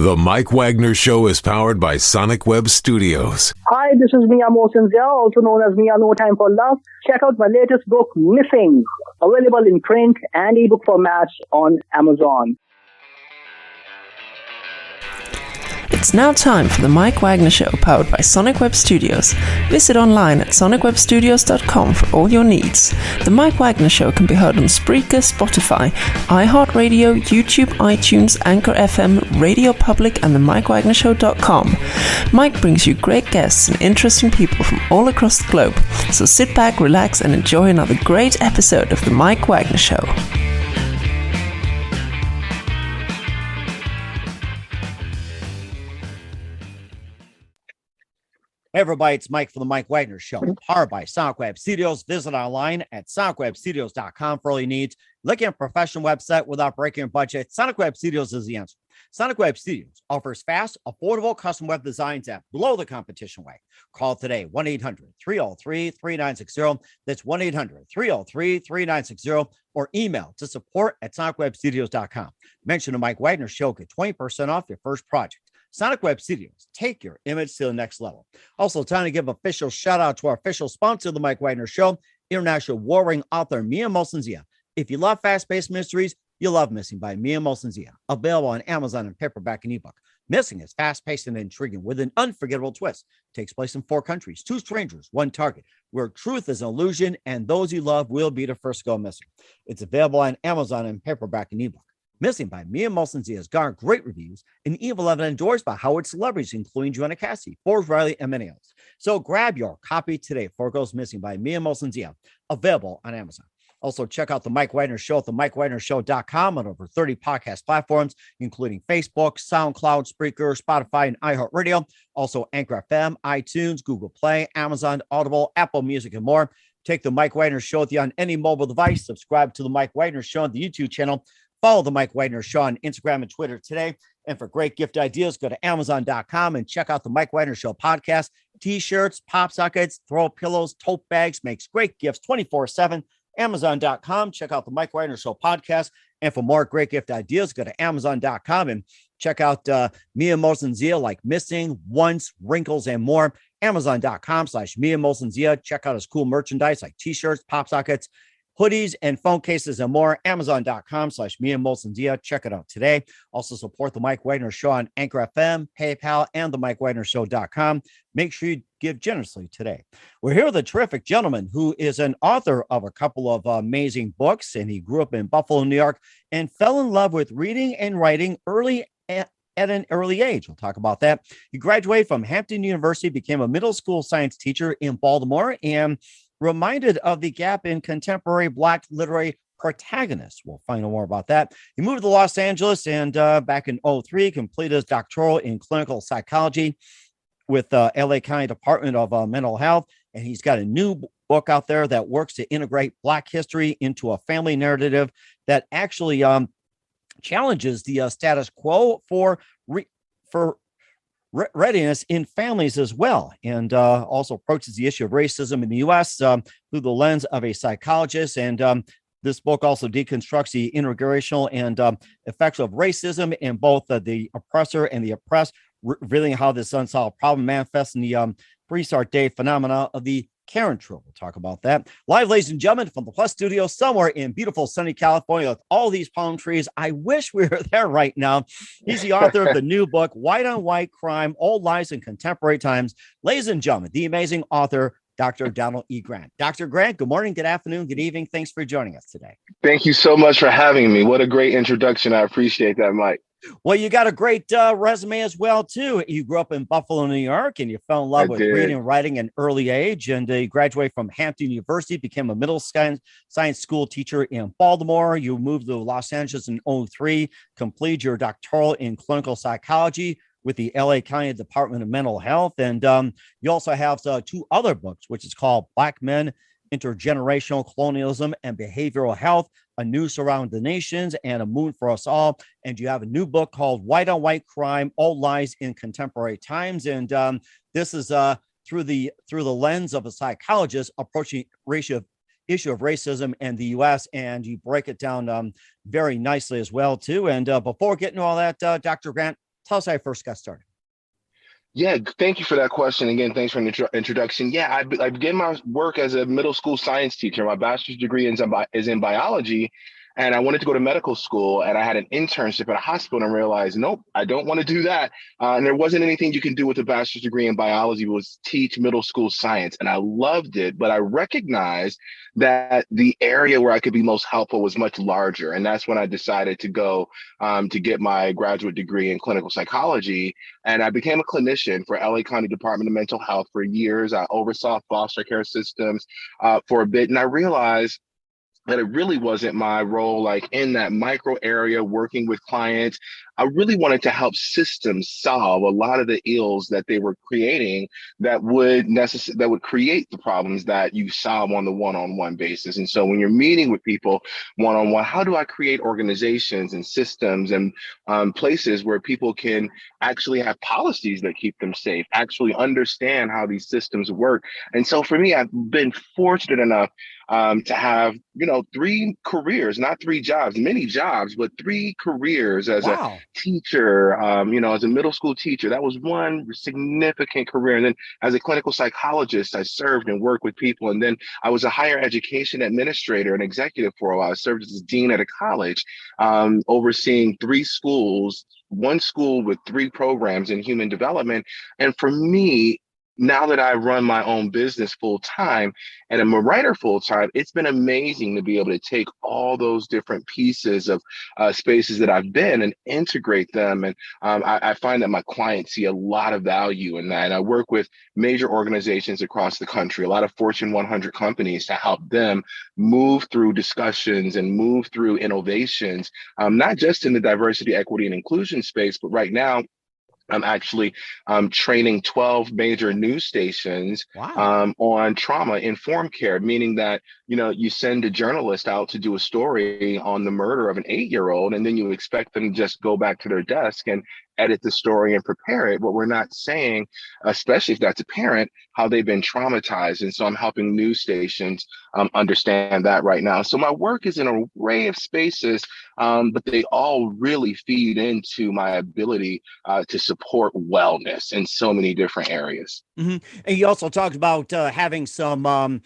The Mike Wagner Show is powered by Sonic Web Studios. Hi, this is Mia Mosinzia, also known as Mia No Time for Love. Check out my latest book, Missing, available in print and ebook formats on Amazon. It's now time for the Mike Wagner Show, powered by Sonic Web Studios. Visit online at sonicwebstudios.com for all your needs. The Mike Wagner Show can be heard on Spreaker, Spotify, iHeartradio, YouTube, iTunes, Anchor FM, Radio Public, and the MikeWagnerShow.com. Mike brings you great guests and interesting people from all across the globe. So sit back, relax, and enjoy another great episode of the Mike Wagner Show. Hey everybody, it's Mike from the Mike Wagner Show, powered by Sonic Web Studios. Visit online at sonicwebstudios.com for all your needs. Looking at a professional website without breaking your budget, Sonic Web Studios is the answer. Sonic Web Studios offers fast, affordable custom web designs that blow the competition away. Call today, 1-800-303-3960. That's 1-800-303-3960, or email to support@sonicwebstudios.com. Mention the Mike Wagner Show, get 20% off your first project. Sonic Web Studios, take your image to the next level. Also, time to give official shout out to our official sponsor of the Mike Wagner Show, international warring author Mia Mosinzia. If you love fast-paced mysteries, you'll love Missing by Mia Mosinzia, available on Amazon in paperback and ebook. Missing is fast-paced and intriguing with an unforgettable twist. Takes place in 4 countries, 2 strangers, 1 target, where truth is an illusion and those you love will be the first to go missing. It's available on Amazon in paperback and ebook. Missing by Mia Mosinzia has garnered great reviews and even endorsed by Howard celebrities, including Joanna Cassidy, Forbes Riley, and many others. So grab your copy today before it goes missing by Mia Mosinzia, available on Amazon. Also, check out the Mike Wagner Show at themikewagnershow.com on over 30 podcast platforms, including Facebook, SoundCloud, Spreaker, Spotify, and iHeartradio. Also, Anchor FM, iTunes, Google Play, Amazon, Audible, Apple Music, and more. Take the Mike Wagner Show with you on any mobile device. Subscribe to the Mike Wagner Show on the YouTube channel. Follow the Mike Wagner Show on Instagram and Twitter today. And for great gift ideas, go to Amazon.com and check out the Mike Wagner Show podcast. T-shirts, pop sockets, throw pillows, tote bags, makes great gifts 24/7. Amazon.com. Check out the Mike Wagner Show podcast. And for more great gift ideas, go to Amazon.com and check out Mia Mosinzia, like Missing, Once, Wrinkles, and more. Amazon.com/Mia Mosinzia. Check out his cool merchandise like T-shirts, pop sockets, hoodies, and phone cases, and more. Amazon.com/Mia Mosinzia. Check it out today. Also support the Mike Wagner Show on Anchor FM, PayPal, and the MikeWagnerShow.com. Make sure you give generously today. We're here with a terrific gentleman who is an author of a couple of amazing books, and he grew up in Buffalo, New York, and fell in love with reading and writing at an early age. We'll talk about that. He graduated from Hampton University, became a middle school science teacher in Baltimore, and reminded of the gap in contemporary Black literary protagonists. We'll find out more about that. He moved to Los Angeles and back in 2003, completed his doctoral in clinical psychology with the LA County Department of Mental Health. And he's got a new book out there that works to integrate Black history into a family narrative that actually challenges the status quo for readiness in families as well, and also approaches the issue of racism in the U.S. Through the lens of a psychologist. And this book also deconstructs the intergenerational and effects of racism in both the oppressor and the oppressed, revealing how this unsolved problem manifests in the restart day phenomena of the Karen trope. We'll talk about that. Live, ladies and gentlemen, from the Plus Studio somewhere in beautiful sunny California with all these palm trees. I wish we were there right now. He's the author of the new book, White on White Crime, Old Lies in Contemporary Times. Ladies and gentlemen, the amazing author, Dr. Donald E. Grant. Dr. Grant, good morning, good afternoon, good evening. Thanks for joining us today. Thank you so much for having me. What a great introduction. I appreciate that, Mike. Well, you got a great resume as well, too. You grew up in Buffalo, New York, and you fell in love with reading and writing at an early age. And you graduated from Hampton University, became a middle science school teacher in Baltimore. You moved to Los Angeles in 2003, completed your doctoral in clinical psychology with the LA County Department of Mental Health. And you also have 2 other books, which is called Black Men, Intergenerational Colonialism and Behavioral Health, A Noose Around the Nations, and A Moon for Us All. And you have a new book called White on White Crime, Old Lies in Contemporary Times. And this is through the lens of a psychologist approaching issue of racism in the U.S., and you break it down very nicely as well, too. And before getting to all that, Dr. Grant, Tell us how you first got started. Yeah, thank you for that question. Again, thanks for the introduction. Yeah, I began my work as a middle school science teacher. My bachelor's degree is in biology, and I wanted to go to medical school, and I had an internship at a hospital and realized, nope, I don't want to do that. And there wasn't anything you can do with a bachelor's degree in biology was teach middle school science. And I loved it, but I recognized that the area where I could be most helpful was much larger. And that's when I decided to go to get my graduate degree in clinical psychology. And I became a clinician for LA County Department of Mental Health for years. I oversaw foster care systems for a bit. And I realized that it really wasn't my role, like in that micro area working with clients. I really wanted to help systems solve a lot of the ills that they were creating that would create the problems that you solve on the one-on-one basis. And so when you're meeting with people one-on-one, how do I create organizations and systems and places where people can actually have policies that keep them safe, actually understand how these systems work? And so for me, I've been fortunate enough to have, 3 careers, not 3 jobs, many jobs, but 3 careers as a teacher, as a middle school teacher. That was one significant career. And then as a clinical psychologist, I served and worked with people. And then I was a higher education administrator and executive for a while. I served as a dean at a college, overseeing 3 schools, one school with 3 programs in human development. And for me, now that I run my own business full time and I'm a writer full time, it's been amazing to be able to take all those different pieces of spaces that I've been and integrate them. And I find that my clients see a lot of value in that. And I work with major organizations across the country, a lot of Fortune 100 companies, to help them move through discussions and move through innovations, not just in the diversity, equity, and inclusion space, but right now, I'm actually training 12 major news stations on trauma-informed care, meaning that, you send a journalist out to do a story on the murder of an 8-year-old, and then you expect them to just go back to their desk and edit the story and prepare it. But we're not saying, especially if that's a parent, how they've been traumatized. And so I'm helping news stations understand that right now. So my work is in an array of spaces, but they all really feed into my ability to support wellness in so many different areas. Mm-hmm. And you also talked about having some,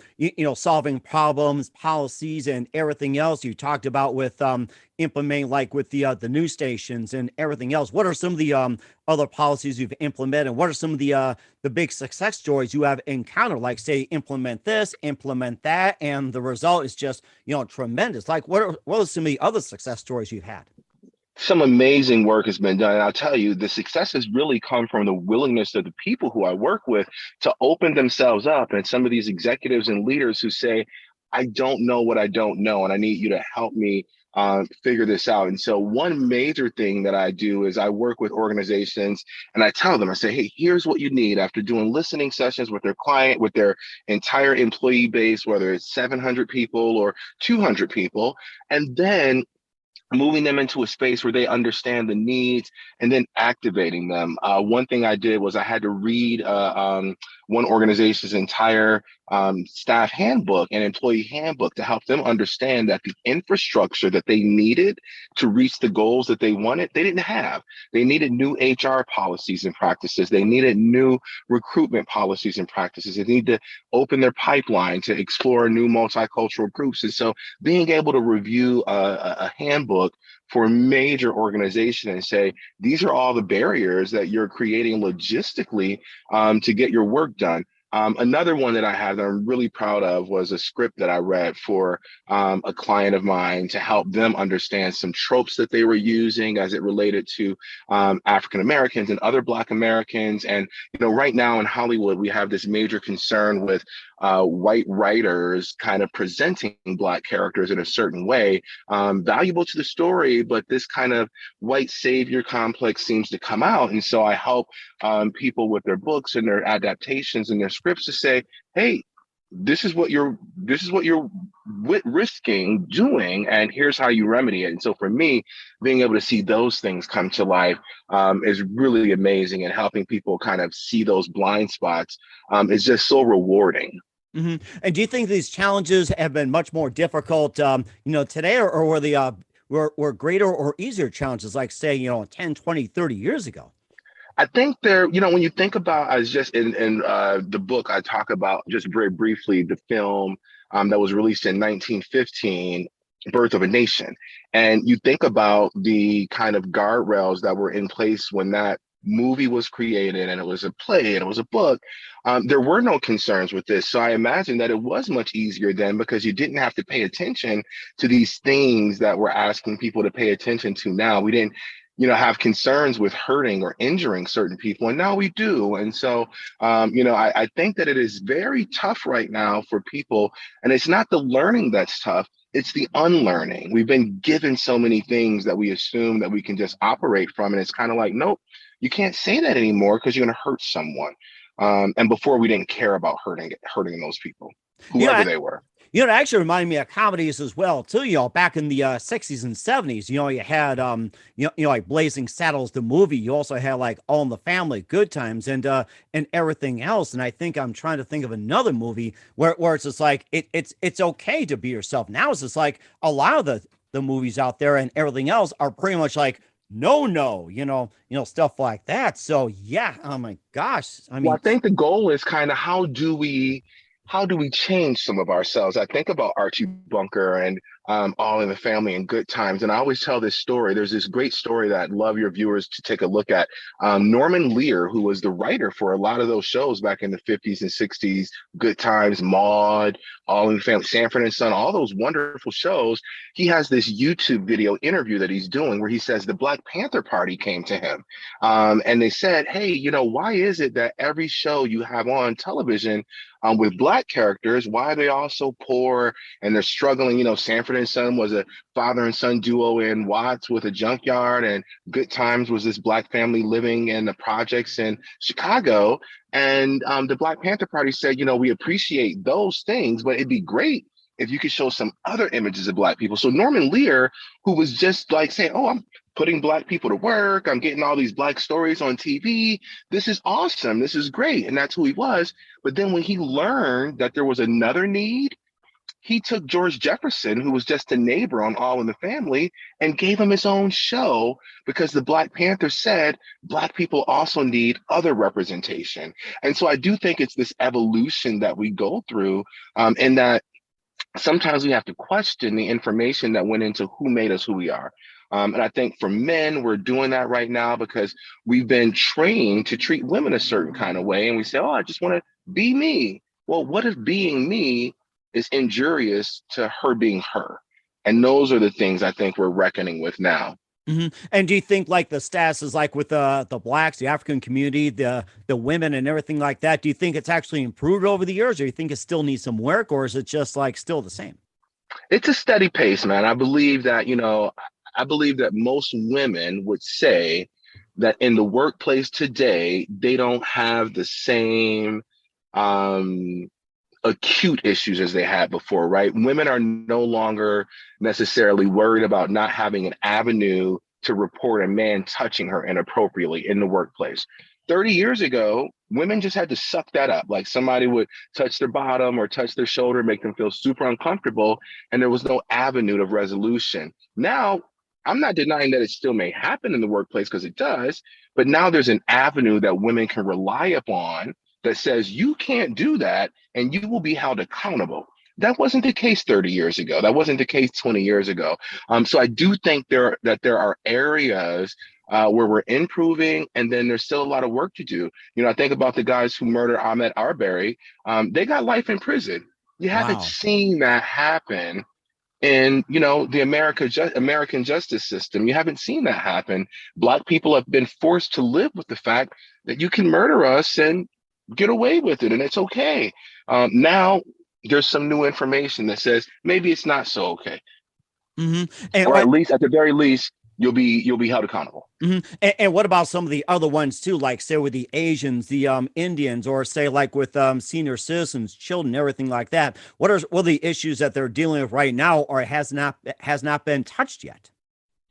solving problems, policies, and everything else. You talked about with implementing, like with the news stations and everything else. What are some of the other policies you've implemented? And what are some of the big success stories you have encountered? Like, say, implement this, implement that, and the result is just tremendous. Like, what are some of the other success stories you've had? Some amazing work has been done. And I'll tell you, the success has really come from the willingness of the people who I work with to open themselves up. And some of these executives and leaders who say, I don't know what I don't know, and I need you to help me figure this out. And so one major thing that I do is I work with organizations and I tell them, I say, hey, here's what you need after doing listening sessions with their client, with their entire employee base, whether it's 700 people or 200 people, and then moving them into a space where they understand the needs and then activating them. One thing I did was I had to read one organization's entire staff handbook and employee handbook to help them understand that the infrastructure that they needed to reach the goals that they wanted, they didn't have. They needed new HR policies and practices. They needed new recruitment policies and practices. They need to open their pipeline to explore new multicultural groups. And so being able to review a handbook for a major organization and say, these are all the barriers that you're creating logistically to get your work done. Another one that I have that I'm really proud of was a script that I read for a client of mine to help them understand some tropes that they were using as it related to African Americans and other Black Americans. And, right now in Hollywood, we have this major concern with white writers kind of presenting Black characters in a certain way, valuable to the story, but this kind of white savior complex seems to come out. And so I help people with their books and their adaptations and their scripts to say, hey, this is what you're risking doing, and here's how you remedy it. And so for me, being able to see those things come to life is really amazing, and helping people kind of see those blind spots is just so rewarding. Mm-hmm. And do you think these challenges have been much more difficult, today, or were were greater or easier challenges, like say, 10, 20, 30 years ago? I think when you think about, as just in the book, I talk about just very briefly the film that was released in 1915, Birth of a Nation. And you think about the kind of guardrails that were in place when that movie was created, and it was a play and it was a book. There were no concerns with this. So I imagine that it was much easier then, because you didn't have to pay attention to these things that we're asking people to pay attention to now. We didn't have concerns with hurting or injuring certain people, and now we do. And so, I think that it is very tough right now for people, and it's not the learning that's tough, it's the unlearning. We've been given so many things that we assume that we can just operate from, and it's kind of like, nope, you can't say that anymore because you're going to hurt someone. And before, we didn't care about hurting those people, whoever they were. It actually reminded me of comedies as well, too. Back in the 60s and 70s, you had, like Blazing Saddles, the movie. You also had like All in the Family, Good Times, and everything else. And I think I'm trying to think of another movie where it's just like, it's okay to be yourself. Now it's just like a lot of the movies out there and everything else are pretty much like, no, stuff like that. So yeah, oh my gosh. I mean, I think the goal is kind of how do we change some of ourselves? I think about Archie Bunker and All in the Family and Good Times. And I always tell this story. There's this great story that I'd love your viewers to take a look at. Norman Lear, who was the writer for a lot of those shows back in the 50s and 60s, Good Times, Maude, All in the Family, Sanford and Son, all those wonderful shows. He has this YouTube video interview that he's doing where he says the Black Panther Party came to him. And they said, hey, why is it that every show you have on television with Black characters, why are they all so poor and they're struggling? Sanford and Son was a father and son duo in Watts with a junkyard, and Good Times was this Black family living in the projects in Chicago. And the Black Panther Party said, we appreciate those things, but it'd be great if you could show some other images of Black people. So Norman Lear, who was just like saying, oh, I'm putting Black people to work, I'm getting all these Black stories on TV, this is awesome, this is great. And that's who he was. But then when he learned that there was another need, he took George Jefferson, who was just a neighbor on All in the Family, and gave him his own show, because the Black Panther said Black people also need other representation. And so I do think it's this evolution that we go through, and that sometimes we have to question the information that went into who made us who we are. And I think for men, we're doing that right now because we've been trained to treat women a certain kind of way. And we say, oh, I just want to be me. Well, what if being me is injurious to her being her? And those are the things I think we're reckoning with now. Mm-hmm. And do you think like the status is like with the Blacks, the African community, the women and everything like that? Do you think it's actually improved over the years, or you think it still needs some work, or is it just like still the same? It's a steady pace, man. I believe that, most women would say that in the workplace today, they don't have the same acute issues as they had before, right? Women are no longer necessarily worried about not having an avenue to report a man touching her inappropriately in the workplace. 30 years ago, women just had to suck that up. Like somebody would touch their bottom or touch their shoulder, make them feel super uncomfortable, and there was no avenue of resolution. Now, I'm not denying that it still may happen in the workplace, because it does, but now there's an avenue that women can rely upon that says you can't do that and you will be held accountable. That wasn't the case 30 years ago. That wasn't the case 20 years ago. So I do think there are areas where we're improving, and then there's still a lot of work to do. I think about the guys who murdered Ahmaud Arbery. They got life in prison. You haven't seen that happen in the American justice system. You haven't seen that happen. Black people have been forced to live with the fact that you can murder us and get away with it, and it's okay. Now there's some new information that says maybe it's not so okay. Mm-hmm. Or at least, at the very least, you'll be held accountable. Mm-hmm. And what about some of the other ones too, like say with the Asians, the Indians, or say like with senior citizens, children, everything like that? What are the issues that they're dealing with right now, or has not been touched yet?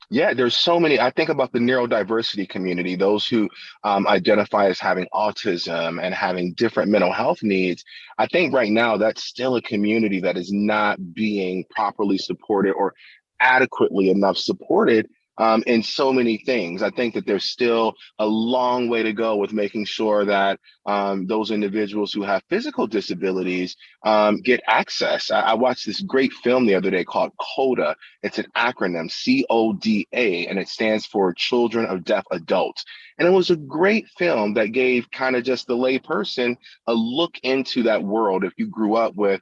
Yeah, there's so many. I think about the neurodiversity community, those who identify as having autism and having different mental health needs. I think right now that's still a community that is not being properly supported or adequately enough supported in so many things. I think that there's still a long way to go with making sure that those individuals who have physical disabilities get access. I watched this great film the other day called CODA. It's an acronym, CODA, and it stands for Children of Deaf Adults. And it was a great film that gave kind of just the lay person a look into that world. If you grew up with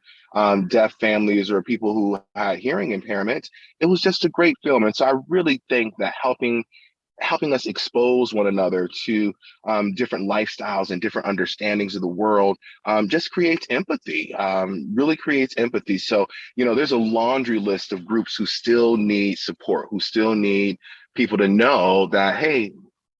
deaf families or people who had hearing impairments, it was just a great film. And so I really think that helping us expose one another to different lifestyles and different understandings of the world just creates empathy, really creates empathy. So, there's a laundry list of groups who still need support, who still need people to know that, hey,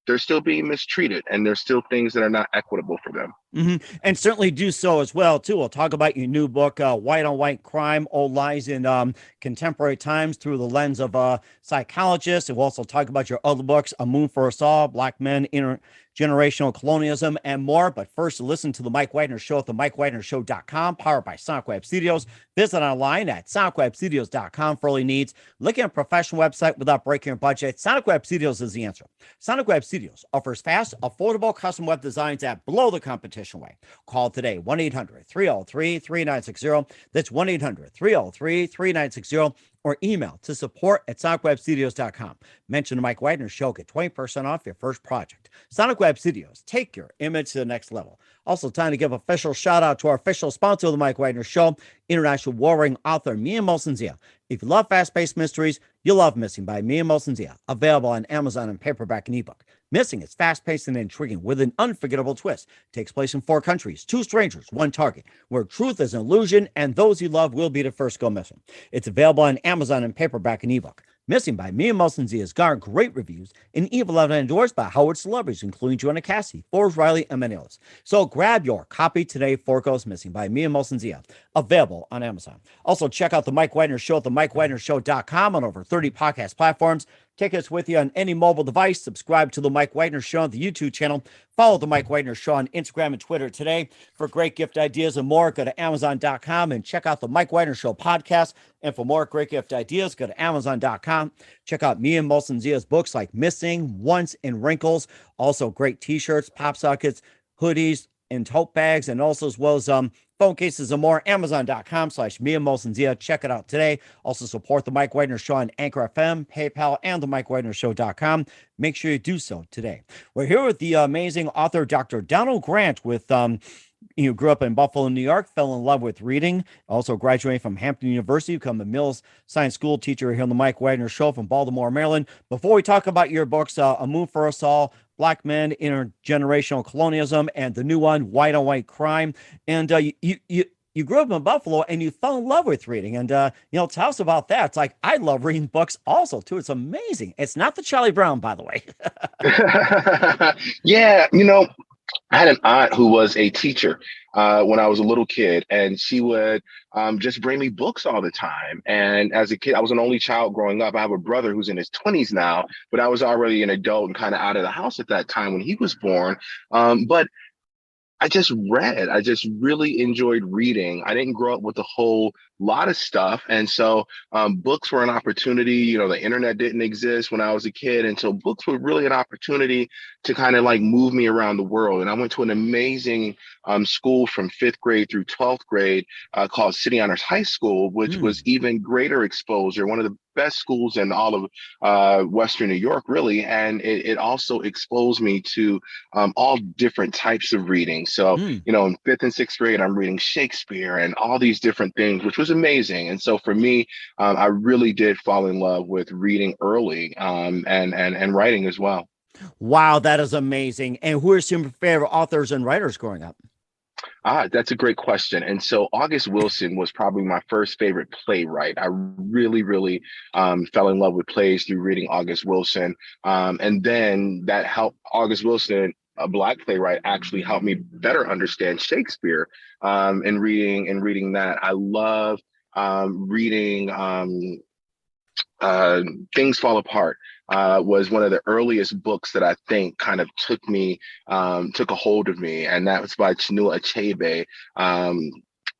they're still being mistreated and there's still things that are not equitable for them. Mm-hmm. And certainly do so as well, too. We'll talk about your new book, White on White Crime, Old Lies in Contemporary Times through the lens of a psychologist. And we'll also talk about your other books, A Moon for Us All, Black Men, Intergenerational Colonialism, and more. But first, listen to The Mike Wagner Show at themikewagnershow.com, powered by Sonic Web Studios. Visit online at sonicwebstudios.com for all your needs. Looking at a professional website without breaking your budget? Sonic Web Studios is the answer. Sonic Web Studios offers fast, affordable custom web designs at below the competition way. Call today, 1-800-303-3960. That's 1-800-303-3960. Or email to support@sonicwebstudios.com. Mention the Mike Wagner Show. Get 20% off your first project. Sonic Web Studios. Take your image to the next level. Also, time to give official shout out to our official sponsor of the Mike Wagner Show, international warring author Mia Molson-Zia. If you love fast-paced mysteries, you'll love Missing by Mia Molson-Zia. Available on Amazon in paperback and ebook. Missing is fast-paced and intriguing with an unforgettable twist. Takes place in 4 countries, 2 strangers, 1 target, where truth is an illusion and those you love will be the first go missing. It's available on Amazon in paperback and ebook. Missing by Mia Molson-Zia has garnered great reviews and even loved and endorsed by Howard celebrities, including Joanna Cassidy, Forbes Riley, and many others. So grab your copy today for Goes Missing by Mia Molson-Zia, available on Amazon. Also, check out The Mike Wagner Show at themikewagnershow.com on over 30 podcast platforms. Take us with you on any mobile device. Subscribe to The Mike Wagner Show on the YouTube channel. Follow The Mike Wagner Show on Instagram and Twitter today. For great gift ideas and more, go to Amazon.com and check out The Mike Wagner Show podcast. And for more great gift ideas, go to Amazon.com. Check out Mia Molson-Zia's books like Missing, Once, and Wrinkles. Also great t-shirts, pop sockets, hoodies, and tote bags, and also as well as phone cases and more. Amazon.com/Mia Molson-Zia. Check it out today. Also support the Mike Wagner Show on Anchor FM, PayPal, and themikewagnershow.com. Make sure you do so today. We're here with the amazing author, Dr. Donald Grant, with grew up in Buffalo, New York, fell in love with reading, also graduated from Hampton University, become a Mills Science School teacher here on the Mike Wagner Show from Baltimore, Maryland. Before we talk about your books, A Moon for Us All, Black Men, Intergenerational Colonialism, and the new one, White on White Crime. And you grew up in Buffalo and you fell in love with reading. And, tell us about that. It's like, I love reading books also, too. It's amazing. It's not the Charlie Brown, by the way. Yeah, I had an aunt who was a teacher when I was a little kid, and she would just bring me books all the time. And as a kid, I was an only child growing up. I have a brother who's in his 20s now, but I was already an adult and kind of out of the house at that time when he was born. But I just read. I just really enjoyed reading. I didn't grow up with a whole lot of stuff. And so books were an opportunity. The internet didn't exist when I was a kid. And so books were really an opportunity to kind of like move me around the world. And I went to an amazing school from 5th grade through 12th grade called City Honors High School, which was even greater exposure, one of the best schools in all of Western New York, really. And it also exposed me to all different types of reading. So, in 5th and 6th grade, I'm reading Shakespeare and all these different things, which was amazing. And so for me, I really did fall in love with reading early and writing as well. Wow, that is amazing. And who are some of your favorite authors and writers growing up? That's a great question. And so August Wilson was probably my first favorite playwright. I really, really fell in love with plays through reading August Wilson. And then that helped August Wilson, a Black playwright, actually helped me better understand Shakespeare and reading that. I love reading Things Fall Apart. Was one of the earliest books that I think kind of took a hold of me. And that was by Chinua Achebe.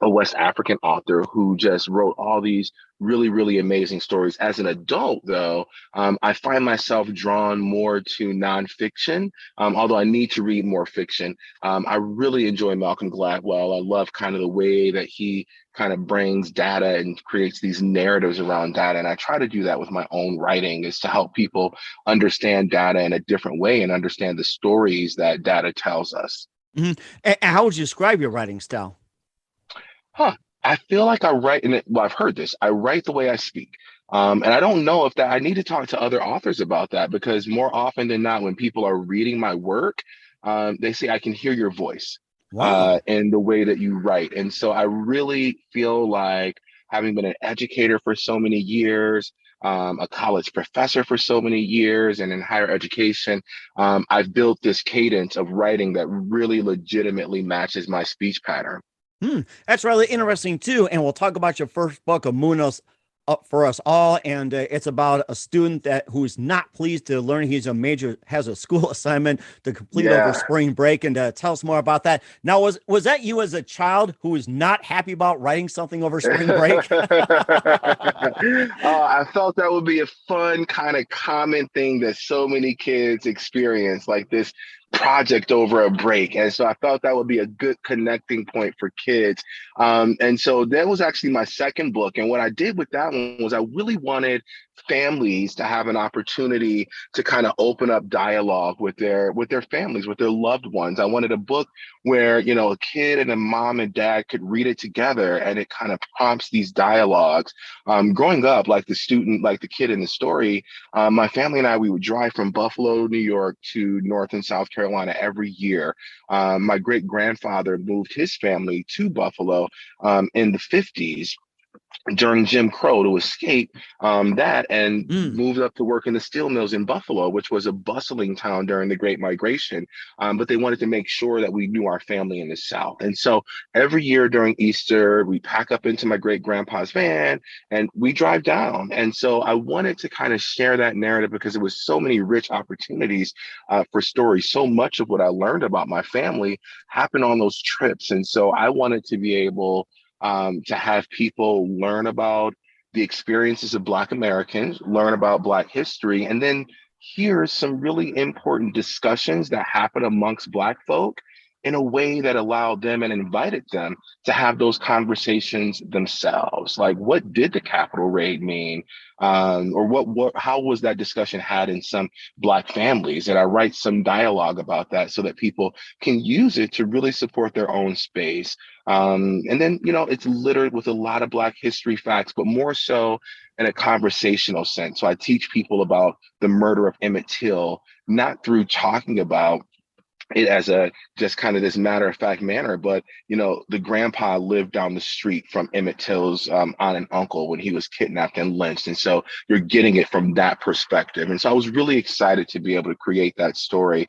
a West African author who just wrote all these really, really amazing stories. As an adult, though, I find myself drawn more to nonfiction, although I need to read more fiction. I really enjoy Malcolm Gladwell. I love kind of the way that he kind of brings data and creates these narratives around data. And I try to do that with my own writing, is to help people understand data in a different way and understand the stories that data tells us. Mm-hmm. And how would you describe your writing style? I feel like I write well, I've heard this. I write the way I speak. And I don't know if that I need to talk to other authors about that, because more often than not, when people are reading my work, they say, I can hear your voice. Wow. In the way that you write. And so I really feel like, having been an educator for so many years, a college professor for so many years, and in higher education, I've built this cadence of writing that really legitimately matches my speech pattern. That's really interesting too. And we'll talk about your first book, Amunos, up for us all. And it's about a student who's not pleased to learn has a school assignment to complete over spring break. And tell us more about that. Now, was that you as a child who was not happy about writing something over spring break? I felt that would be a fun kind of common thing that so many kids experience, like this project over a break. And so I felt that would be a good connecting point for kids. And so that was actually my second book. And what I did with that one was I really wanted families to have an opportunity to kind of open up dialogue with their families, with their loved ones. I wanted a book where, a kid and a mom and dad could read it together, and it kind of prompts these dialogues. Growing up, like the kid in the story, my family and I, we would drive from Buffalo, New York to North and South Carolina every year. My great grandfather moved his family to Buffalo in the 50s during Jim Crow to escape that, and moved up to work in the steel mills in Buffalo, which was a bustling town during the Great Migration. But they wanted to make sure that we knew our family in the South. And so every year during Easter, we pack up into my great grandpa's van and we drive down. And so I wanted to kind of share that narrative, because there was so many rich opportunities for stories. So much of what I learned about my family happened on those trips. And so I wanted to be able to have people learn about the experiences of Black Americans, learn about Black history, and then hear some really important discussions that happen amongst Black folk in a way that allowed them and invited them to have those conversations themselves. Like, what did the Capitol raid mean? Or how was that discussion had in some Black families? And I write some dialogue about that so that people can use it to really support their own space. And then, it's littered with a lot of Black history facts, but more so in a conversational sense. So I teach people about the murder of Emmett Till, not through talking about it as just kind of this matter of fact manner, but the grandpa lived down the street from Emmett Till's aunt and uncle when he was kidnapped and lynched, and so you're getting it from that perspective. And so I was really excited to be able to create that story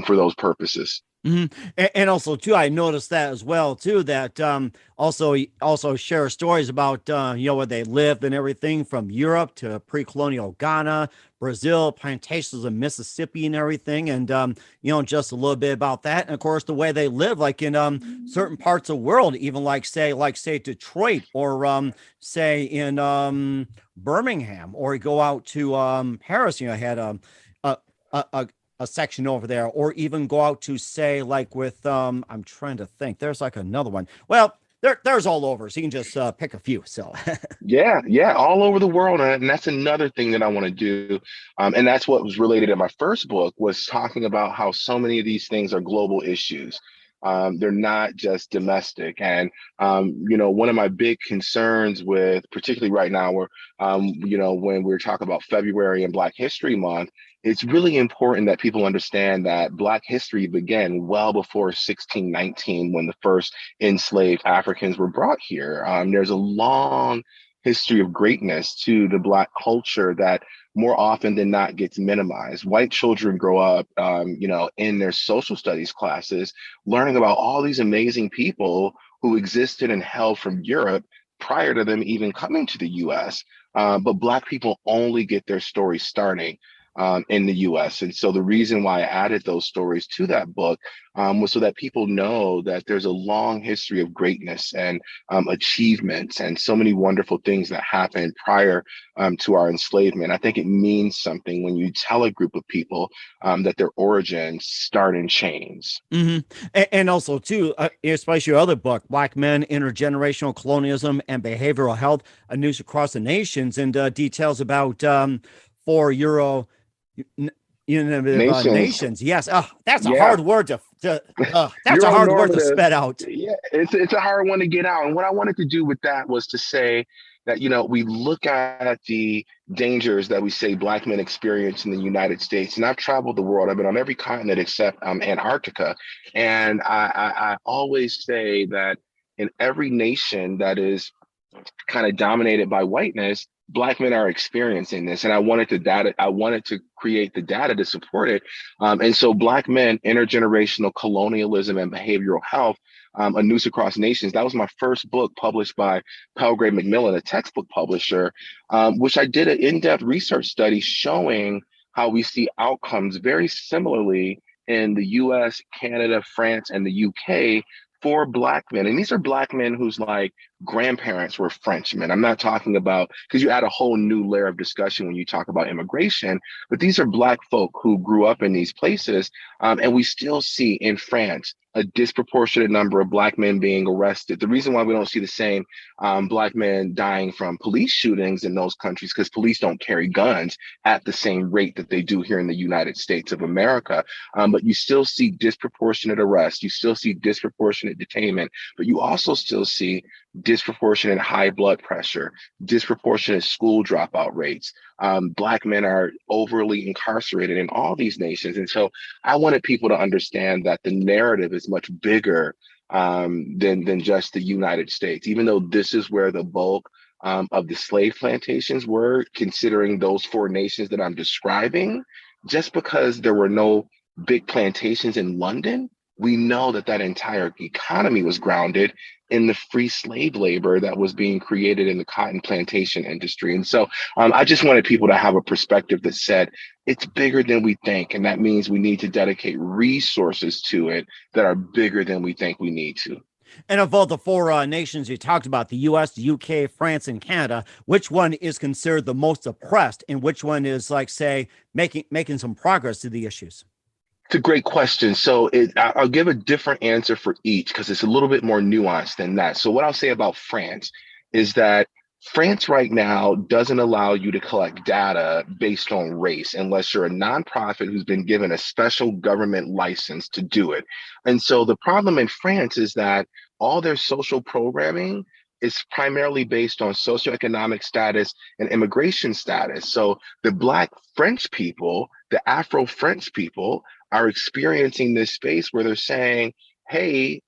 for those purposes. Mm-hmm. And also too, I noticed that as well too, that also share stories about where they lived and everything, from Europe to pre-colonial Ghana, Brazil, plantations in Mississippi and everything, and just a little bit about that, and of course the way they live, like in certain parts of the world, even like say Detroit, or say in Birmingham, or you go out to Paris. I had a section over there, or even go out to say like with I'm trying to think, there's like another one. Well, there's all over, so you can just pick a few. So yeah, all over the world. And that's another thing that I want to do, and that's what was related in my first book, was talking about how so many of these things are global issues. They're not just domestic. And, one of my big concerns with, particularly right now, when we're talking about February and Black History Month, it's really important that people understand that Black history began well before 1619, when the first enslaved Africans were brought here. There's a long history of greatness to the Black culture that more often than not gets minimized. White children grow up, in their social studies classes, learning about all these amazing people who existed and hailed from Europe prior to them even coming to the US. But Black people only get their story starting in the US. And so the reason why I added those stories to that book was so that people know that there's a long history of greatness and achievements and so many wonderful things that happened prior to our enslavement. I think it means something when you tell a group of people that their origins start in chains. And also, too, especially your other book, Black Men, Intergenerational Colonialism and Behavioral Health, a News Across the Nations, and details about 4 Euro nations. Yes. That's a hard word that's a hard word to spit out. Yeah, it's a hard one to get out. And what I wanted to do with that was to say that, we look at the dangers that we say Black men experience in the United States. And I've traveled the world. I've been on every continent except Antarctica. And I always say that in every nation that is kind of dominated by whiteness, Black men are experiencing this. And I wanted to create the data to support it. And so Black Men, Intergenerational Colonialism and Behavioral Health, a News Across Nations, that was my first book published by Palgrave Macmillan, a textbook publisher, which I did an in-depth research study showing how we see outcomes very similarly in the US, Canada, France, and the UK for Black men. And these are Black men whose grandparents were Frenchmen. I'm not talking about, because you add a whole new layer of discussion when you talk about immigration, but these are Black folk who grew up in these places. And we still see in France a disproportionate number of Black men being arrested. The reason why we don't see the same Black men dying from police shootings in those countries, because police don't carry guns at the same rate that they do here in the United States of America. But you still see disproportionate arrests. You still see disproportionate detainment, but you also still see disproportionate high blood pressure, disproportionate school dropout rates. Black men are overly incarcerated in all these nations. And so I wanted people to understand that the narrative is much bigger than just the United States, even though this is where the bulk of the slave plantations were, considering those 4 nations that I'm describing. Just because there were no big plantations in London, we know that entire economy was grounded in the free slave labor that was being created in the cotton plantation industry. And so I just wanted people to have a perspective that said it's bigger than we think. And that means we need to dedicate resources to it that are bigger than we think we need to. And of all the 4 nations you talked about, the US, the UK, France, and Canada, which one is considered the most oppressed and which one is making some progress to the issues? It's a great question. So I'll give a different answer for each because it's a little bit more nuanced than that. So what I'll say about France is that France right now doesn't allow you to collect data based on race unless you're a nonprofit who's been given a special government license to do it. And so the problem in France is that all their social programming is primarily based on socioeconomic status and immigration status. So the Black French people, the Afro-French people, are experiencing this space where they're saying, hey,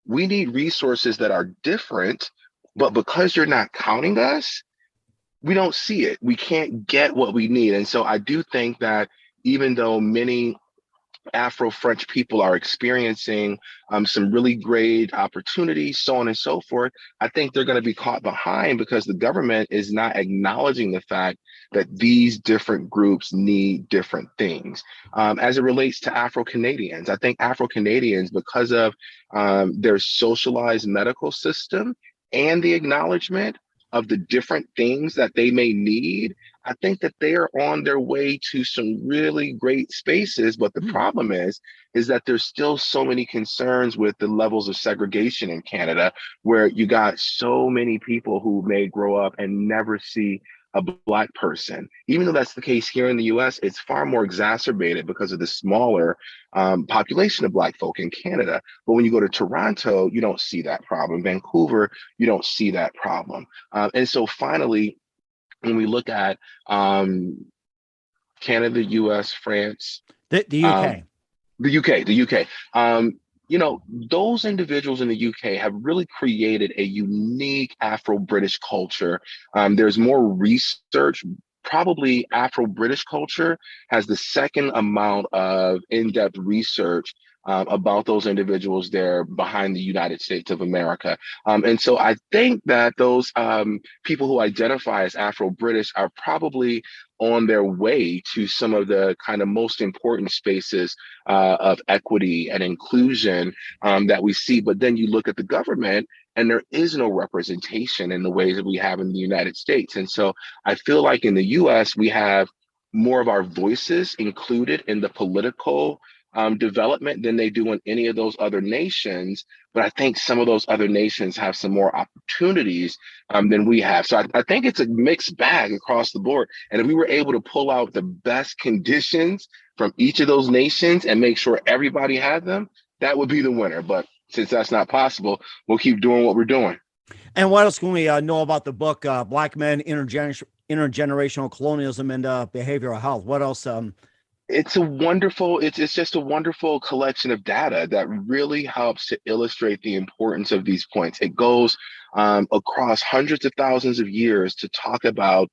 we need resources that are different, but because you're not counting us, we don't see it. We can't get what we need. And so I do think that even though many Afro-French people are experiencing some really great opportunities, so on and so forth, I think they're going to be caught behind because the government is not acknowledging the fact that these different groups need different things. As it relates to Afro-Canadians, I think Afro-Canadians, because of their socialized medical system and the acknowledgement of the different things that they may need, I think that they are on their way to some really great spaces. But the problem is that there's still so many concerns with the levels of segregation in Canada, where you got so many people who may grow up and never see a Black person. Even though that's the case here in the US, it's far more exacerbated because of the smaller population of Black folk in Canada. But when you go to Toronto, you don't see that problem. Vancouver, you don't see that problem. And so finally, when we look at Canada, US, France, the UK, the UK, those individuals in the UK have really created a unique Afro-British culture. There's more research. Probably Afro-British culture has the second amount of in-depth research about those individuals there behind the United States of America. And so I think that those people who identify as Afro-British are probably on their way to some of the kind of most important spaces of equity and inclusion that we see. But then you look at the government, and there is no representation in the ways that we have in the United States. And so I feel like in the US, we have more of our voices included in the political development than they do in any of those other nations. But I think some of those other nations have some more opportunities than we have. So I think it's a mixed bag across the board. And if we were able to pull out the best conditions from each of those nations and make sure everybody had them, that would be the winner. But since that's not possible, we'll keep doing what we're doing. And what else can we know about the book, Black Men, Intergenerational Colonialism and Behavioral Health? What else? It's just a wonderful collection of data that really helps to illustrate the importance of these points. It goes across hundreds of thousands of years to talk about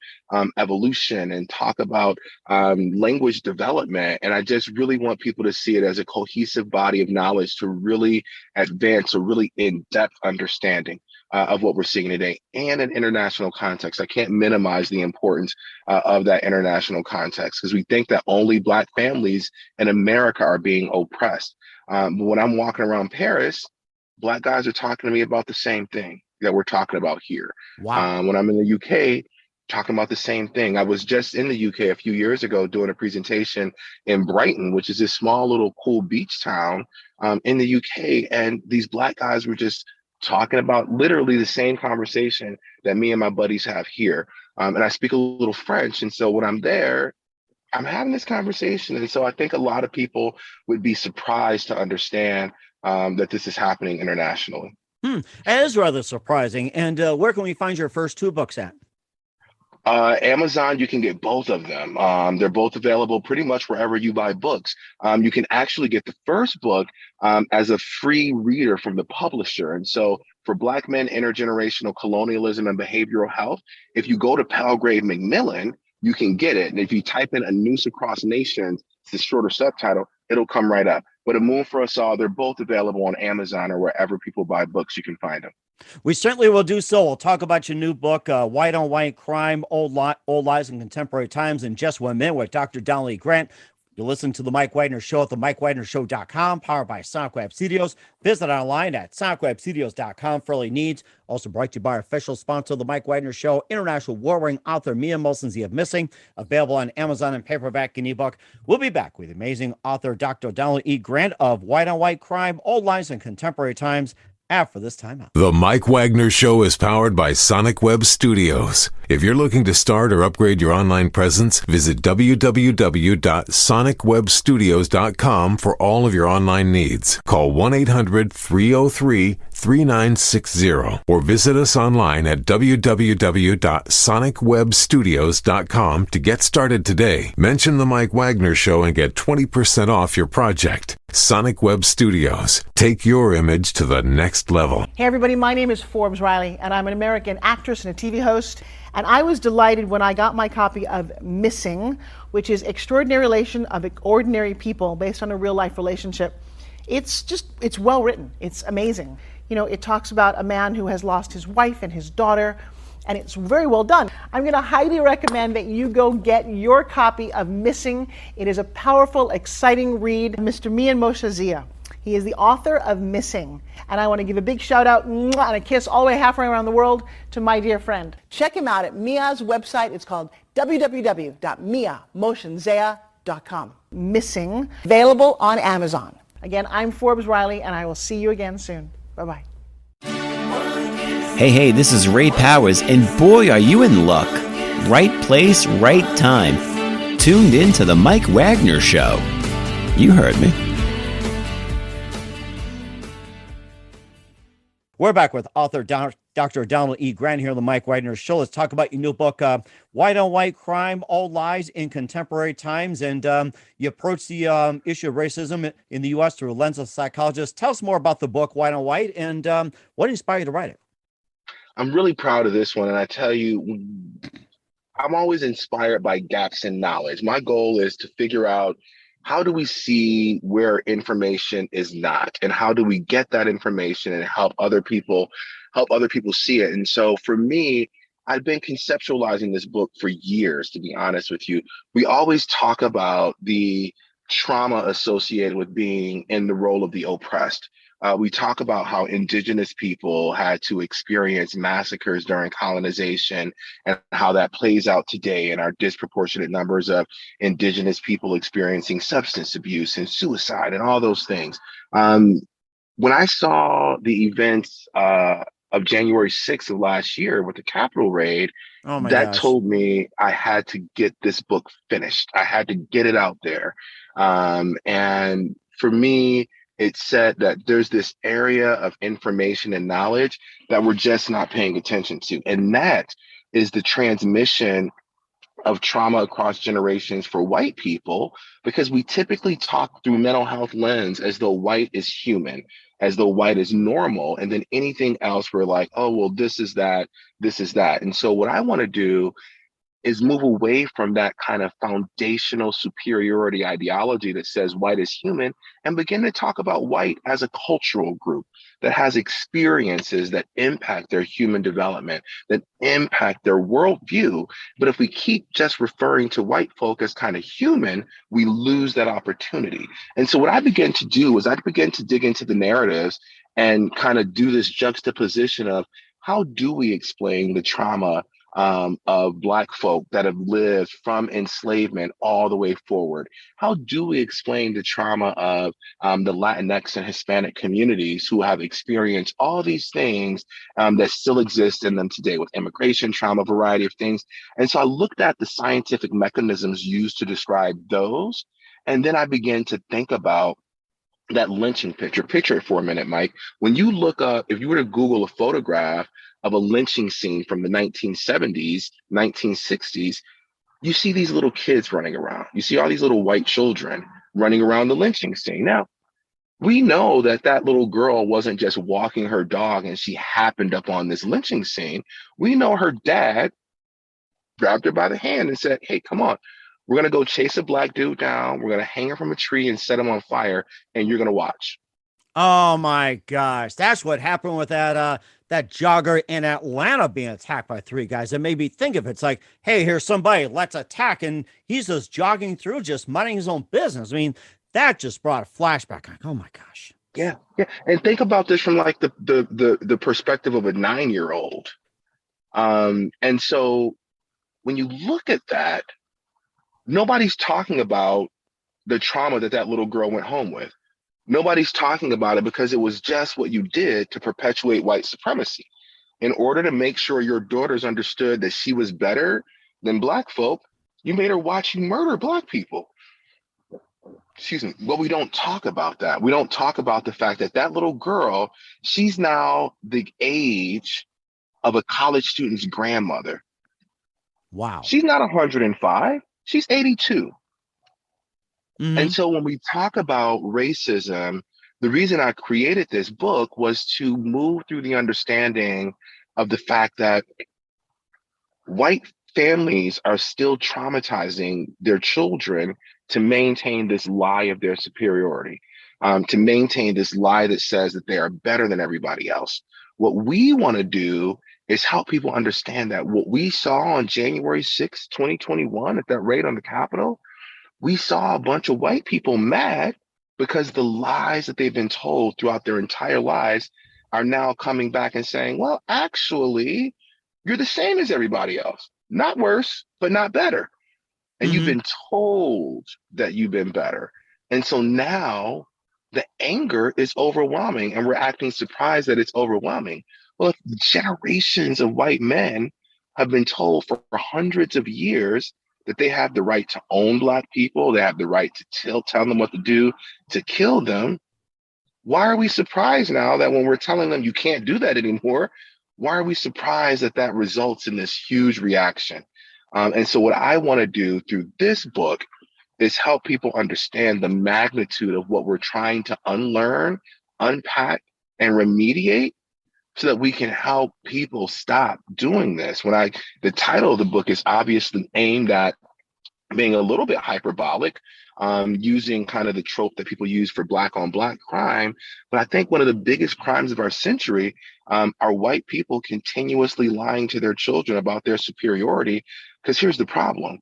evolution and talk about language development. And I just really want people to see it as a cohesive body of knowledge to really advance a really in-depth understanding of what we're seeing today, and an international context. I can't minimize the importance of that international context, because we think that only Black families in America are being oppressed. But when I'm walking around Paris, Black guys are talking to me about the same thing that we're talking about here. Wow. When I'm in the UK, talking about the same thing. I was just in the UK a few years ago doing a presentation in Brighton, which is this small little cool beach town in the UK. And these Black guys were just talking about literally the same conversation that me and my buddies have here. And I speak a little French. And so when I'm there, I'm having this conversation. And so I think a lot of people would be surprised to understand that this is happening internationally. It is rather surprising. And where can we find your first two books at? Amazon, you can get both of them. They're both available pretty much wherever you buy books. You can actually get the first book as a free reader from the publisher. And so for Black Men, Intergenerational Colonialism and Behavioral Health, if you go to Palgrave Macmillan, you can get it. And if you type in A Noose Across Nations, it's the shorter subtitle, it'll come right up. But A Moon for Us All, they're both available on Amazon or wherever people buy books, you can find them. We certainly will do so. We'll talk about your new book, White on White Crime, Old Lies in Contemporary Times, in just 1 minute with Dr. Donaldgrant. You listen to The Mike Wagner Show at themikewagnershow.com, powered by Sonic Web Studios. Visit online at sonicwebstudios.com for all your needs. Also brought to you by our official sponsor, The Mike Wagner Show, international war-wearing author Mia Molson's The Of Missing, available on Amazon and paperback and ebook. We'll be back with amazing author Dr. Donald E. Grant of White on White Crime, Old Lies in Contemporary Times, after this time out. The Mike Wagner Show is powered by Sonic Web Studios. If you're looking to start or upgrade your online presence, visit www.sonicwebstudios.com for all of your online needs. Call 1-800-303-3960 or visit us online at www.sonicwebstudios.com to get started today. Mention The Mike Wagner Show and get 20% off your project. Sonic Web Studios. Take your image to the next level. Hey everybody, my name is Forbes Riley, and I'm an American actress and a TV host. And I was delighted when I got my copy of Missing, which is Extraordinary Relation of Ordinary People based on a real life relationship. It's well written. It's amazing. You know, it talks about a man who has lost his wife and his daughter, and it's very well done. I'm going to highly recommend that you go get your copy of Missing. It is a powerful, exciting read. Mr. Mian Moshe Zia. He is the author of Missing. And I want to give a big shout out and a kiss all the way halfway around the world to my dear friend. Check him out at Mia's website. It's called www.miamoshenzea.com. Missing, available on Amazon. Again, I'm Forbes Riley, and I will see you again soon. Bye-bye. Hey, this is Ray Powers, and boy, are you in luck. Right place, right time. Tuned in to The Mike Wagner Show. You heard me. We're back with author Dr. Donald E. Grant here on The Mike Wagner Show. Let's talk about your new book, White on White Crime, Old Lies in Contemporary Times. And you approach the issue of racism in the U.S. through a lens of a psychologist. Tell us more about the book, White on White, and what inspired you to write it? I'm really proud of this one. And I tell you, I'm always inspired by gaps in knowledge. My goal is to figure out, how do we see where information is not, and how do we get that information and help other people see it? And so for me, I've been conceptualizing this book for years, to be honest with you. We always talk about the trauma associated with being in the role of the oppressed. We talk about how indigenous people had to experience massacres during colonization and how that plays out today in our disproportionate numbers of indigenous people experiencing substance abuse and suicide and all those things. When I saw the events of January 6th of last year with the Capitol raid, Oh my that gosh. told me I had to get this book finished. I had to get it out there. And for me, it said that there's this area of information and knowledge that we're just not paying attention to. And that is the transmission of trauma across generations for white people, because we typically talk through mental health lens as though white is human, as though white is normal. And then anything else, we're like, oh, well, this is that, this is that. And so what I want to do is move away from that kind of foundational superiority ideology that says white is human and begin to talk about white as a cultural group that has experiences that impact their human development, that impact their worldview. But if we keep just referring to white folk as kind of human, we lose that opportunity. And so what I began to do is I began to dig into the narratives and kind of do this juxtaposition of how do we explain the trauma of Black folk that have lived from enslavement all the way forward? How do we explain the trauma of the Latinx and Hispanic communities who have experienced all these things that still exist in them today with immigration, trauma, variety of things? And so I looked at the scientific mechanisms used to describe those. And then I began to think about that lynching picture. Picture it for a minute, Mike. When you look up, if you were to Google a photograph of a lynching scene from the 1970s, 1960s, you see these little kids running around. You see all these little white children running around the lynching scene. Now, we know that that little girl wasn't just walking her dog and she happened up on this lynching scene. We know her dad grabbed her by the hand and said, hey, come on. We're going to go chase a Black dude down. We're going to hang her from a tree and set him on fire, and you're going to watch. Oh my gosh. That's what happened with that jogger in Atlanta being attacked by three guys. It made me think of it. It's like, hey, here's somebody, let's attack. And he's just jogging through, just minding his own business. I mean, that just brought a flashback. Like, oh my gosh. Yeah. And think about this from like the perspective of a 9-year-old. And so when you look at that, nobody's talking about the trauma that little girl went home with. Nobody's talking about it because it was just what you did to perpetuate white supremacy. In order to make sure your daughters understood that she was better than Black folk, you made her watch you murder Black people. Excuse me. But we don't talk about that. We don't talk about the fact that little girl, she's now the age of a college student's grandmother. Wow. She's not 105. She's 82. Mm-hmm. And so when we talk about racism, the reason I created this book was to move through the understanding of the fact that white families are still traumatizing their children to maintain this lie of their superiority, to maintain this lie that says that they are better than everybody else. What we want to do is help people understand that what we saw on January 6, 2021 at that raid on the Capitol, we saw a bunch of white people mad because the lies that they've been told throughout their entire lives are now coming back and saying, well, actually, you're the same as everybody else. Not worse, but not better. And you've been told that you've been better. And so now the anger is overwhelming and we're acting surprised that it's overwhelming. Well, if generations of white men have been told for hundreds of years that they have the right to own Black people, they have the right to tell them what to do, to kill them, why are we surprised now that when we're telling them you can't do that anymore, why are we surprised that results in this huge reaction? And so what I want to do through this book is help people understand the magnitude of what we're trying to unlearn, unpack, and remediate so that we can help people stop doing this. The title of the book is obviously aimed at being a little bit hyperbolic, using kind of the trope that people use for black on black crime. But I think one of the biggest crimes of our century are white people continuously lying to their children about their superiority. Because here's the problem.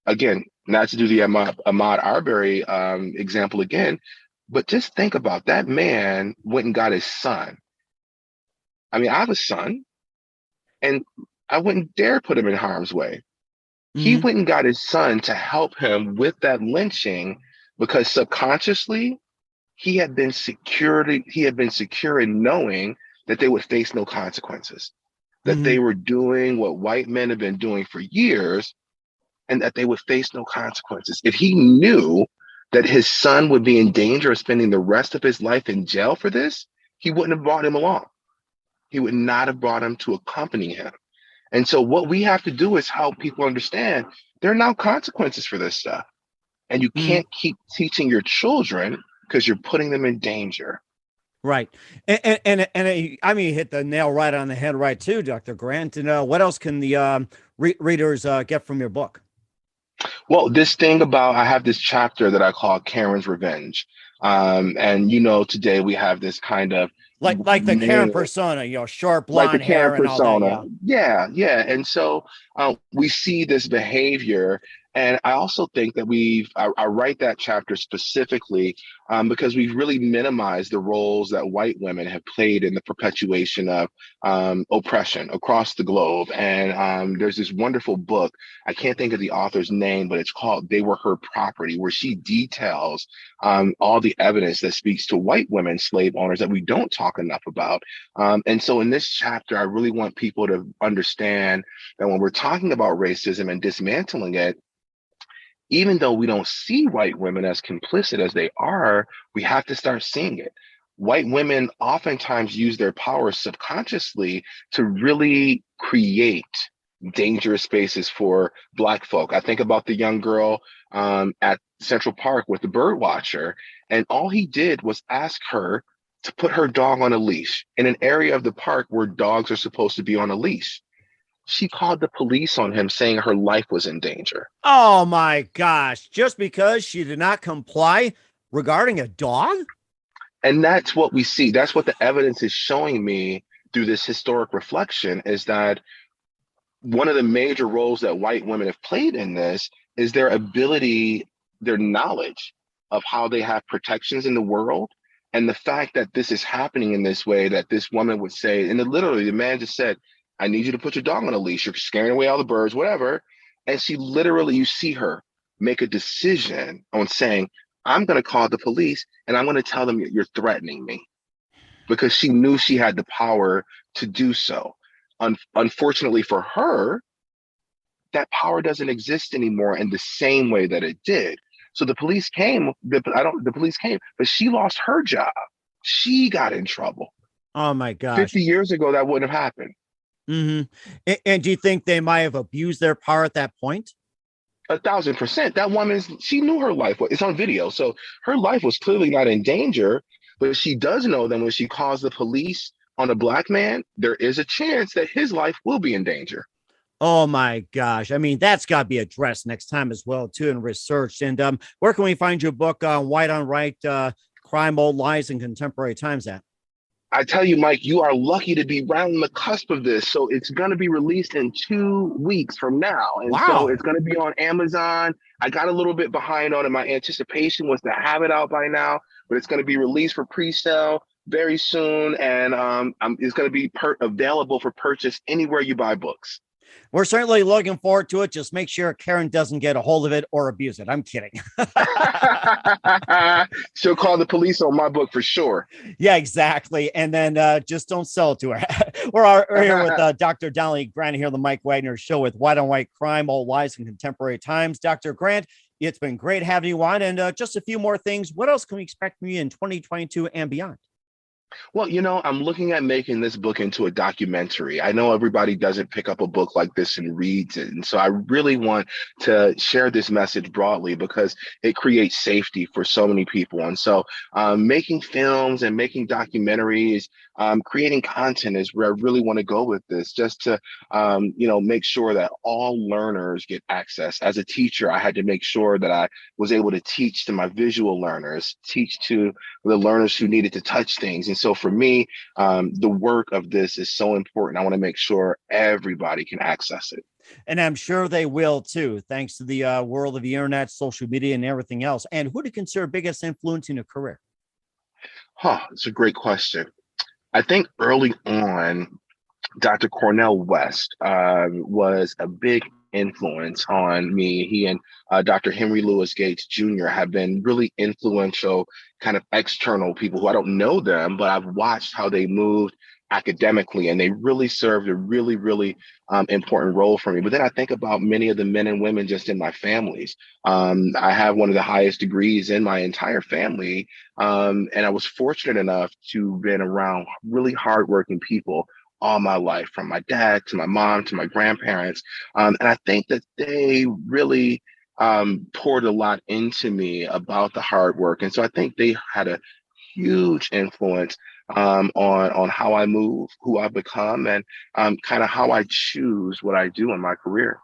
Again, not to do the Ahmaud Arbery example again, but just think about that man went and got his son. I mean, I have a son, and I wouldn't dare put him in harm's way. He went and got his son to help him with that lynching because subconsciously he had been secure in knowing that they would face no consequences, that they were doing what white men have been doing for years, and that they would face no consequences. If he knew that his son would be in danger of spending the rest of his life in jail for this, he wouldn't have brought him along. He would not have brought him to accompany him. And so what we have to do is help people understand there are now consequences for this stuff. And you can't keep teaching your children because you're putting them in danger. Right. And I mean, you hit the nail right on the head, right, too, Dr. Grant. And what else can the readers get from your book? Well, this thing about, I have this chapter that I call Karen's Revenge. And, today we have this kind of like the Karen persona, short blonde hair and all that. Yeah. And so we see this behavior. And I also think that I write that chapter specifically because we've really minimized the roles that white women have played in the perpetuation of oppression across the globe. And there's this wonderful book, I can't think of the author's name, but it's called They Were Her Property, where she details all the evidence that speaks to white women slave owners that we don't talk enough about. And so in this chapter, I really want people to understand that when we're talking about racism and dismantling it, even though we don't see white women as complicit as they are, we have to start seeing it. White women oftentimes use their power subconsciously to really create dangerous spaces for Black folk. I think about the young girl at Central Park with the bird watcher, and all he did was ask her to put her dog on a leash in an area of the park where dogs are supposed to be on a leash. She called the police on him, saying her life was in danger. Oh my gosh, just because she did not comply regarding a dog? And that's what we see. That's what the evidence is showing me through this historic reflection, is that one of the major roles that white women have played in this is their ability, their knowledge of how they have protections in the world. And the fact that this is happening in this way, that this woman would say, and literally the man just said, I need you to put your dog on a leash. You're scaring away all the birds, whatever. And she literally, you see her make a decision on saying, I'm going to call the police and I'm going to tell them you're threatening me, because she knew she had the power to do so. Unfortunately for her, that power doesn't exist anymore in the same way that it did. So the police came, but she lost her job. She got in trouble. Oh my gosh. 50 years ago, that wouldn't have happened. Mm-hmm. And do you think they might have abused their power at that point? 1,000%. That woman, she knew her life. It's on video. So her life was clearly not in danger, but she does know that when she calls the police on a Black man, there is a chance that his life will be in danger. Oh my gosh. I mean, that's got to be addressed next time as well, too, and researched. And where can we find your book on White on White Crime, Old Lies, and Contemporary Times at? I tell you, Mike, you are lucky to be right on the cusp of this. So it's going to be released in 2 weeks from now. And so it's going to be on Amazon. I got a little bit behind on it. My anticipation was to have it out by now, but it's going to be released for pre-sale very soon. And it's going to be available for purchase anywhere you buy books. We're certainly looking forward to it. Just make sure Karen doesn't get a hold of it or abuse it. I'm kidding. She'll call the police on my book for sure. Yeah, exactly. And then just don't sell it to her. We're here with Dr. Donaldgrant here on the Mike Wagner Show with White on White Crime, Old Lies, and Contemporary Times. Dr. Grant, it's been great having you on. And just a few more things. What else can we expect from you in 2022 and beyond? Well, I'm looking at making this book into a documentary. I know everybody doesn't pick up a book like this and reads it. And so I really want to share this message broadly because it creates safety for so many people. And so making films and making documentaries, creating content is where I really want to go with this, just to, make sure that all learners get access. As a teacher, I had to make sure that I was able to teach to my visual learners, teach to the learners who needed to touch things. And so for me, the work of this is so important. I want to make sure everybody can access it. And I'm sure they will too, thanks to the world of the internet, social media, and everything else. And who do you consider biggest influence in your career? It's a great question. I think early on, Dr. Cornel West was a big influence on me. He and Dr. Henry Louis Gates Jr. have been really influential kind of external people who I don't know them, but I've watched how they moved academically, and they really served a really, really important role for me. But then I think about many of the men and women just in my families. I have one of the highest degrees in my entire family, and I was fortunate enough to have been around really hardworking people all my life, from my dad to my mom to my grandparents. And I think that they really poured a lot into me about the hard work. And so I think they had a huge influence on how I move, who I become, and kind of how I choose what I do in my career.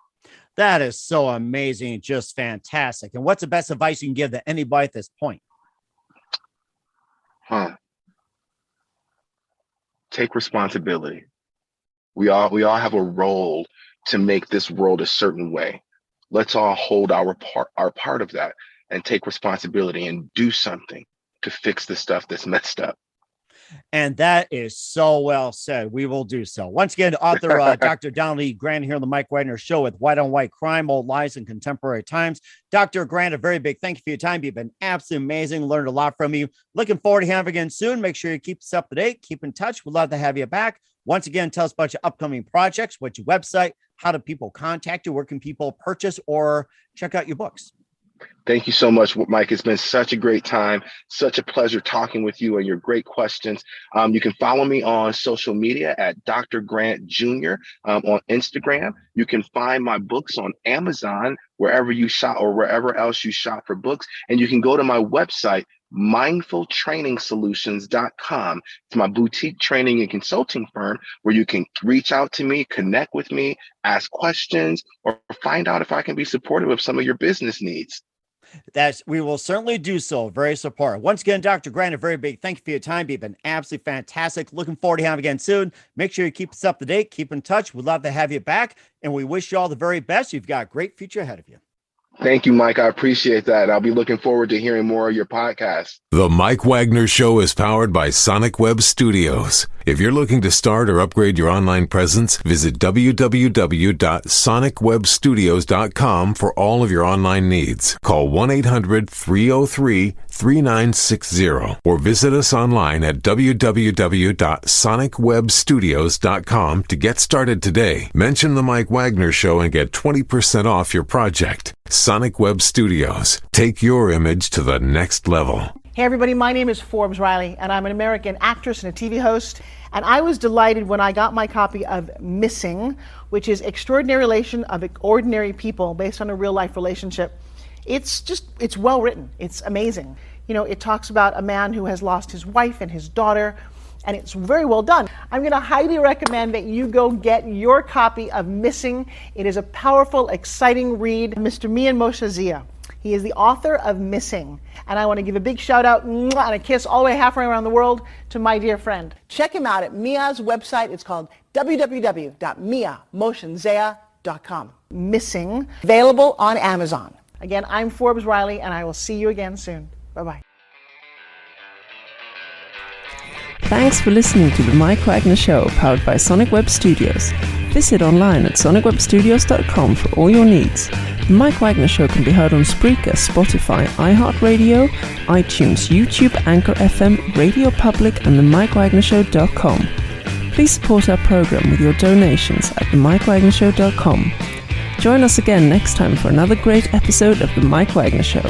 That is so amazing. Just fantastic. And what's the best advice you can give to anybody at this point? Take responsibility. We all have a role to make this world a certain way. Let's all hold our part of that and take responsibility and do something to fix the stuff that's messed up. And that is so well said. We will do so. Once again, author Dr. Donaldgrant here on the Mike Wagner Show with White on White Crime, Old Lies in Contemporary Times. Dr. Grant, a very big thank you for your time. You've been absolutely amazing. Learned a lot from you. Looking forward to having you again soon. Make sure you keep us up to date. Keep in touch. We'd love to have you back. Once again, tell us about your upcoming projects. What's your website? How do people contact you? Where can people purchase or check out your books? Thank you so much, Mike. It's been such a great time. Such a pleasure talking with you and your great questions. You can follow me on social media at Dr. Grant Jr. On Instagram. You can find my books on Amazon, wherever you shop or wherever else you shop for books. And you can go to my website, mindfultrainingsolutions.com. It's my boutique training and consulting firm where you can reach out to me, connect with me, ask questions, or find out if I can be supportive of some of your business needs. We will certainly do so. Very supportive. Once again, Dr. Grant, a very big thank you for your time. You've been absolutely fantastic. Looking forward to having you again soon. Make sure you keep us up to date. Keep in touch. We'd love to have you back. And we wish you all the very best. You've got a great future ahead of you. Thank you, Mike. I appreciate that. I'll be looking forward to hearing more of your podcast. The Mike Wagner Show is powered by Sonic Web Studios. If you're looking to start or upgrade your online presence, visit www.sonicwebstudios.com for all of your online needs. Call 1-800-303-3960 or visit us online at www.sonicwebstudios.com to get started today. Mention the Mike Wagner Show and get 20% off your project. Sonic Web Studios. Take your image to the next level. Hey everybody, my name is Forbes Riley, and I'm an American actress and a TV host. And I was delighted when I got my copy of Missing, which is Extraordinary Relation of Ordinary People based on a real life relationship. It's well written. It's amazing. You know, it talks about a man who has lost his wife and his daughter, and it's very well done. I'm going to highly recommend that you go get your copy of Missing. It is a powerful, exciting read. Mr. Mian Moshe Zia. He is the author of Missing. And I want to give a big shout out and a kiss all the way halfway around the world to my dear friend. Check him out at Mia's website. It's called www.miamoshenzea.com. Missing, available on Amazon. Again, I'm Forbes Riley, and I will see you again soon. Bye-bye. Thanks for listening to The Mike Wagner Show, powered by Sonic Web Studios. Visit online at sonicwebstudios.com for all your needs. The Mike Wagner Show can be heard on Spreaker, Spotify, iHeartradio, iTunes, YouTube, Anchor FM, Radio Public, and themikewagnershow.com. Please support our program with your donations at themikewagnershow.com. Join us again next time for another great episode of The Mike Wagner Show.